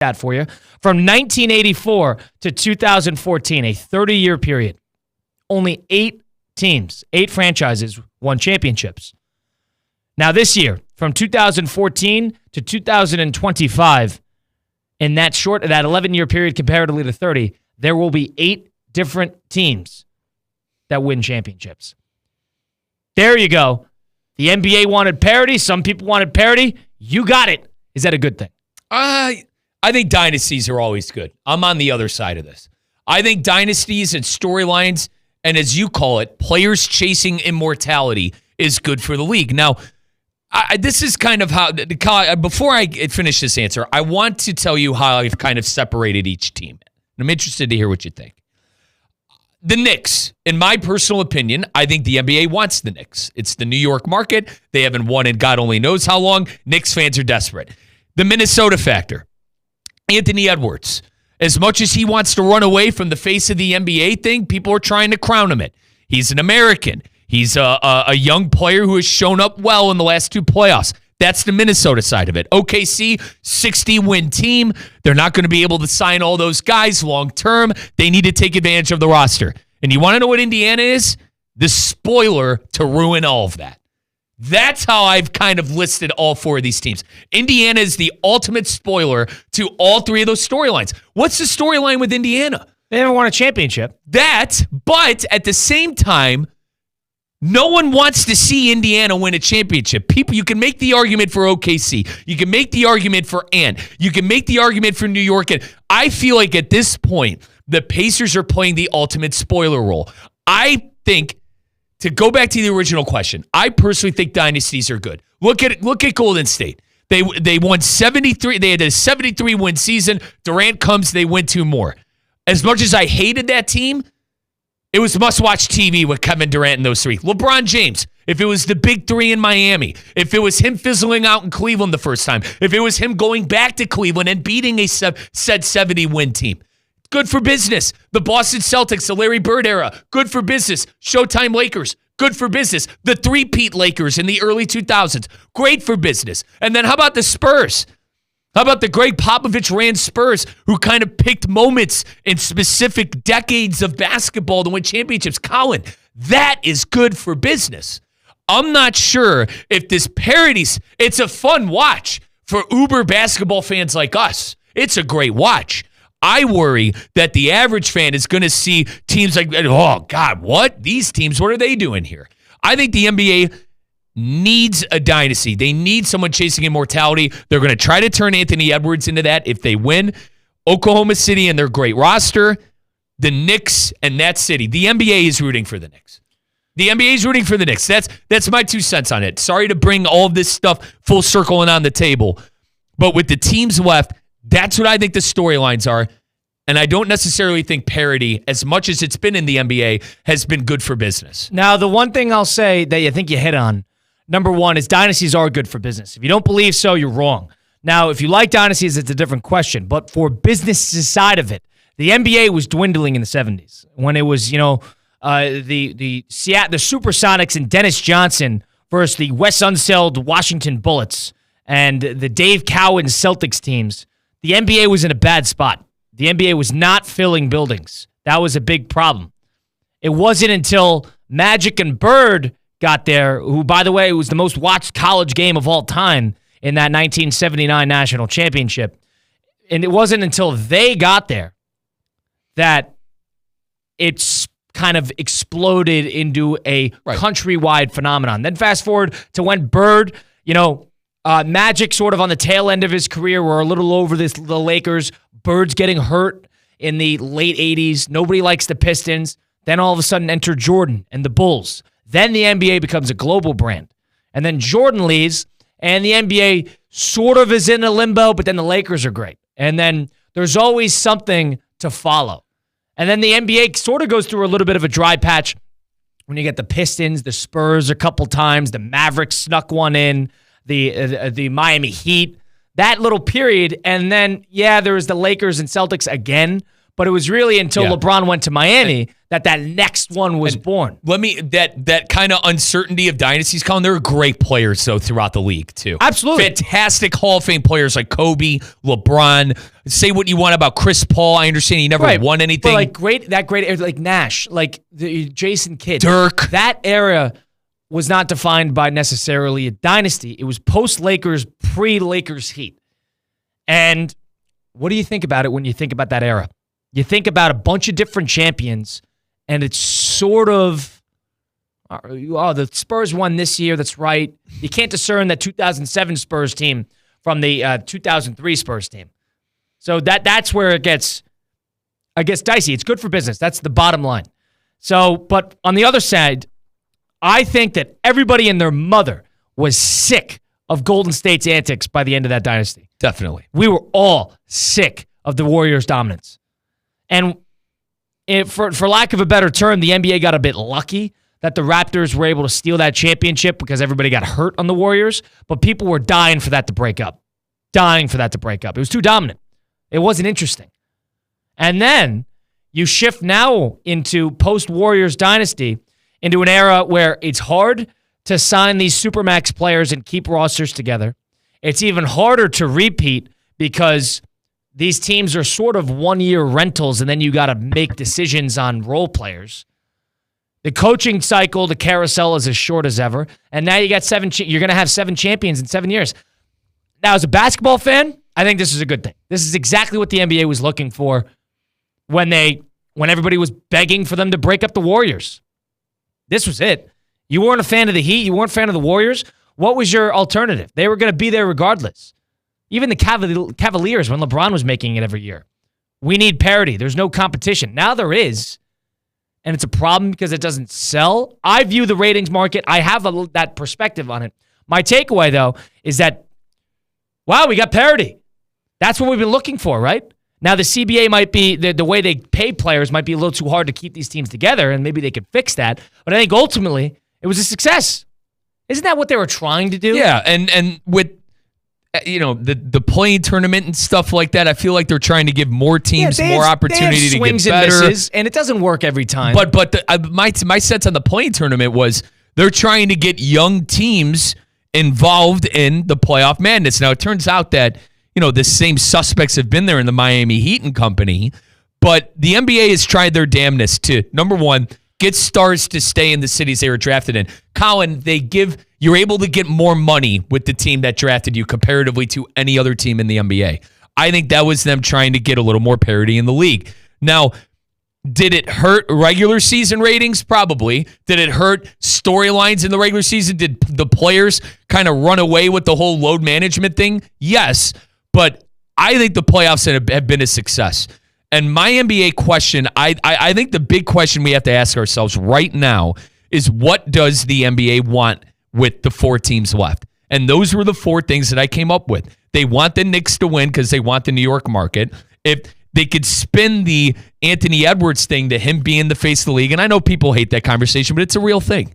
that for you. From 1984 to 2014, a 30-year period, only 8 teams, 8 franchises won championships. Now this year, from 2014 to 2025, in that 11-year period comparatively to 30, there will be 8 different teams that win championships. There you go. The NBA wanted parity. Some people wanted parity. You got it. Is that a good thing? I think dynasties are always good. I'm on the other side of this. I think dynasties and storylines, and as you call it, players chasing immortality is good for the league. Now, this is kind of how, before I finish this answer, I want to tell you how I've kind of separated each team. I'm interested to hear what you think. The Knicks, in my personal opinion, I think the NBA wants the Knicks. It's the New York market. They haven't won in God only knows how long. Knicks fans are desperate. The Minnesota factor. Anthony Edwards, as much as he wants to run away from the face of the NBA thing, people are trying to crown him it. He's an American. He's a young player who has shown up well in the last 2 playoffs. That's the Minnesota side of it. OKC, 60-win team. They're not going to be able to sign all those guys long term. They need to take advantage of the roster. And you want to know what Indiana is? The spoiler to ruin all of that. That's how I've kind of listed all 4 of these teams. Indiana is the ultimate spoiler to all 3 of those storylines. What's the storyline with Indiana? They never won a championship. But at the same time, no one wants to see Indiana win a championship. People, you can make the argument for OKC. You can make the argument for Ant. You can make the argument for New York. And I feel like at this point, the Pacers are playing the ultimate spoiler role. I think, to go back to the original question, I personally think dynasties are good. Look at Golden State. They won 73. They had a 73-win season. Durant comes, they win 2 more. As much as I hated that team, it was must-watch TV with Kevin Durant and those 3. LeBron James, if it was the big 3 in Miami, if it was him fizzling out in Cleveland the first time, if it was him going back to Cleveland and beating a said 70-win team, good for business. The Boston Celtics, the Larry Bird era, good for business. Showtime Lakers, good for business. The three-peat Lakers in the early 2000s, great for business. And then how about the Spurs? How about the Greg Popovich ran Spurs, who kind of picked moments in specific decades of basketball to win championships? Colin, that is good for business. I'm not sure if this Parity's, it's a fun watch for uber basketball fans like us. It's a great watch. I worry that the average fan is going to see teams like, oh, God, what? These teams, what are they doing here? I think the NBA needs a dynasty. They need someone chasing immortality. They're going to try to turn Anthony Edwards into that if they win. Oklahoma City and their great roster, the Knicks and that city. The NBA is rooting for the Knicks. The NBA is rooting for the Knicks. That's my 2 cents on it. Sorry to bring all of this stuff full circle and on the table. But with the teams left, that's what I think the storylines are. And I don't necessarily think parity, as much as it's been in the NBA, has been good for business. Now, the one thing I'll say that I think you hit on, number one, is dynasties are good for business. If you don't believe so, you're wrong. Now, if you like dynasties, it's a different question. But for business side of it, the NBA was dwindling in the 70s when it was, the Supersonics and Dennis Johnson versus the Wes Unseld Washington Bullets and the Dave Cowan Celtics teams. The NBA was in a bad spot. The NBA was not filling buildings. That was a big problem. It wasn't until Magic and Bird got there, who, by the way, was the most watched college game of all time in that 1979 national championship. And it wasn't until they got there that it's kind of exploded into a countrywide phenomenon. Then fast forward to when Bird, Magic sort of on the tail end of his career, were a little over the Lakers. Bird's getting hurt in the late 80s. Nobody likes the Pistons. Then all of a sudden enter Jordan and the Bulls. Then the NBA becomes a global brand. And then Jordan leaves, and the NBA sort of is in a limbo, but then the Lakers are great. And then there's always something to follow. And then the NBA sort of goes through a little bit of a dry patch when you get the Pistons, the Spurs a couple times, the Mavericks snuck one in, the Miami Heat, that little period. And then, there was the Lakers and Celtics again. But it was really until LeBron went to Miami that next one was born. That kind of uncertainty of dynasties, Colin, there are great players, though, throughout the league, too. Absolutely. Fantastic Hall of Fame players like Kobe, LeBron, say what you want about Chris Paul. I understand he never won anything. But like Nash, like the Jason Kidd. Dirk. That era was not defined by necessarily a dynasty. It was post-Lakers, pre-Lakers Heat. And what do you think about it when you think about that era? You think about a bunch of different champions, and it's sort of, the Spurs won this year, that's right. You can't discern that 2007 Spurs team from the 2003 Spurs team. So that's where it gets, I guess, dicey. It's good for business. That's the bottom line. So, but on the other side, I think that everybody and their mother was sick of Golden State's antics by the end of that dynasty. Definitely. We were all sick of the Warriors' dominance. And for lack of a better term, the NBA got a bit lucky that the Raptors were able to steal that championship because everybody got hurt on the Warriors, but people were dying for that to break up. It was too dominant. It wasn't interesting. And then you shift now into post-Warriors dynasty into an era where it's hard to sign these supermax players and keep rosters together. It's even harder to repeat because these teams are sort of one-year rentals, and then you got to make decisions on role players. The coaching cycle, the carousel is as short as ever, and now you got you're going to have 7 champions in 7 years. Now, as a basketball fan, I think this is a good thing. This is exactly what the NBA was looking for when everybody was begging for them to break up the Warriors. This was it. You weren't a fan of the Heat. You weren't a fan of the Warriors. What was your alternative? They were going to be there regardless. Even the Cavaliers, when LeBron was making it every year. We need parity. There's no competition. Now there is, and it's a problem because it doesn't sell. I view the ratings market. I have that perspective on it. My takeaway, though, is that, wow, we got parity. That's what we've been looking for, right? Now, the CBA might be, the way they pay players might be a little too hard to keep these teams together, and maybe they could fix that. But I think ultimately, it was a success. Isn't that what they were trying to do? Yeah, and with the playing tournament and stuff like that, I feel like they're trying to give more teams more opportunity to get better. And misses, and it doesn't work every time. But my sense on the playing tournament was they're trying to get young teams involved in the playoff madness. Now, it turns out that the same suspects have been there in the Miami Heat and company, but the NBA has tried their damnness to, number one, get stars to stay in the cities they were drafted in. Colin, you're able to get more money with the team that drafted you comparatively to any other team in the NBA. I think that was them trying to get a little more parity in the league. Now, did it hurt regular season ratings? Probably. Did it hurt storylines in the regular season? Did the players kind of run away with the whole load management thing? Yes, but I think the playoffs have been a success. And my NBA question, I think the big question we have to ask ourselves right now is, what does the NBA want with the 4 teams left? And those were the 4 things that I came up with. They want the Knicks to win because they want the New York market. If they could spin the Anthony Edwards thing to him being the face of the league, and I know people hate that conversation, but it's a real thing.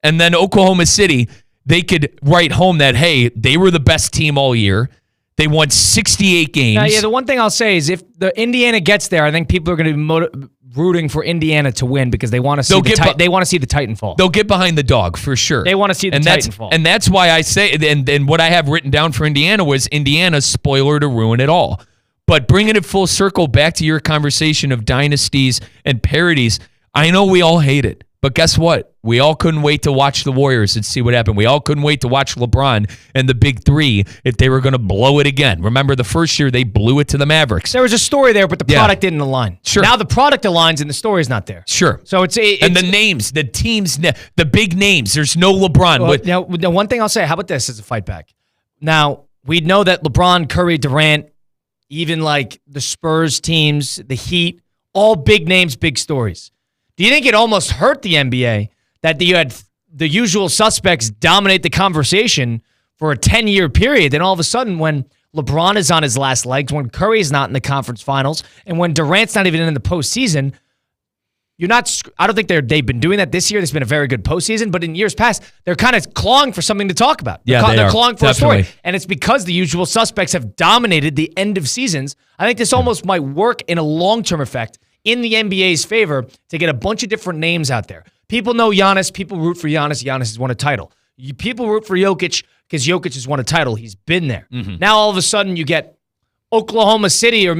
And then Oklahoma City, they could write home that, hey, they were the best team all year. They won 68 games. The one thing I'll say is if the Indiana gets there, I think people are going to be rooting for Indiana to win because they want to see they want to see the Titan fall. They'll get behind the dog for sure. They want to see the Titan fall. And that's why I say, and what I have written down for Indiana was Indiana's spoiler to ruin it all. But bringing it full circle back to your conversation of dynasties and parities, I know we all hate it. But guess what? We all couldn't wait to watch the Warriors and see what happened. We all couldn't wait to watch LeBron and the Big Three if they were going to blow it again. Remember the first year they blew it to the Mavericks. There was a story there, but the product didn't align. Sure. Now the product aligns and the story's not there. Sure. So it's and the names, the teams, the big names. There's no LeBron. Now, one thing I'll say, how about this as a fight back? Now, we know that LeBron, Curry, Durant, even like the Spurs teams, the Heat, all big names, big stories. Do you think it almost hurt the NBA that you had the usual suspects dominate the conversation for a 10-year period? Then all of a sudden, when LeBron is on his last legs, when Curry's not in the conference finals, and when Durant's not even in the postseason, I don't think they've been doing that this year. There's been a very good postseason, but in years past, they're kind of clawing for something to talk about. They're clawing for Definitely. a story. And it's because the usual suspects have dominated the end of seasons. I think this almost might work in a long-term effect in the NBA's favor to get a bunch of different names out there. People know Giannis. People root for Giannis. Giannis has won a title. People root for Jokic because Jokic has won a title. He's been there. Mm-hmm. Now all of a sudden you get Oklahoma City or